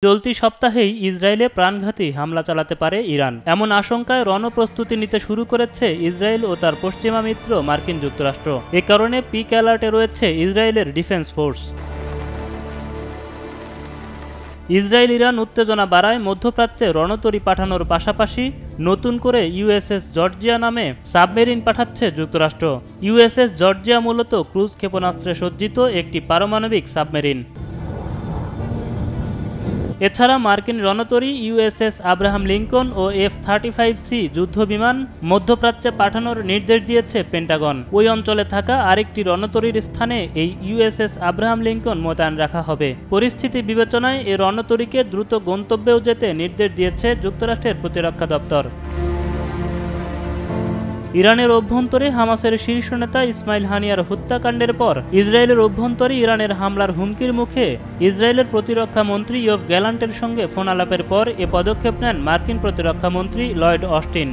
চলতি সপ্তাহেই ইসরায়েলে প্রাণঘাতী হামলা চালাতে পারে ইরান, এমন আশঙ্কায় রণপ্রস্তুতি নিতে শুরু করেছে ইসরায়েল ও তার পশ্চিমা মিত্র মার্কিন যুক্তরাষ্ট্র। এ কারণে পিক অ্যালার্টে রয়েছে ইসরায়েলের ডিফেন্স ফোর্স। ইসরায়েল ইরান উত্তেজনা বাড়ায় মধ্যপ্রাচ্যে রণতরী পাঠানোর পাশাপাশি নতুন করে ইউএসএস জর্জিয়া নামে সাবমেরিন পাঠাচ্ছে যুক্তরাষ্ট্র। ইউএসএস জর্জিয়া মূলত ক্রুজ ক্ষেপণাস্ত্রে সজ্জিত একটি পারমাণবিক সাবমেরিন। এছাড়া মার্কিন রণতরী ইউএসএস আব্রাহাম লিঙ্কন ও F-35C যুদ্ধবিমান মধ্যপ্রাচ্যে পাঠানোর নির্দেশ দিয়েছে পেন্টাগন। ওই অঞ্চলে থাকা আরেকটি রণতরীর স্থানে এই ইউএসএস আব্রাহাম লিঙ্কন মোতায়েন রাখা হবে। পরিস্থিতি বিবেচনায় এ রণতরীকে দ্রুত গন্তব্যেও যেতে নির্দেশ দিয়েছে যুক্তরাষ্ট্রের প্রতিরক্ষা দপ্তর। ইরানের অভ্যন্তরে হামাসের শীর্ষ নেতা ইসমাইল হানিয়ার হত্যাকাণ্ডের পর ইসরায়েলের অভ্যন্তরে ইরানের হামলার হুমকির মুখে ইসরায়েলের প্রতিরক্ষা মন্ত্রী ইয়োভ গ্যালান্টের সঙ্গে ফোন আলাপের পর এ পদক্ষেপ নেন মার্কিন প্রতিরক্ষা মন্ত্রী লয়েড অস্টিন।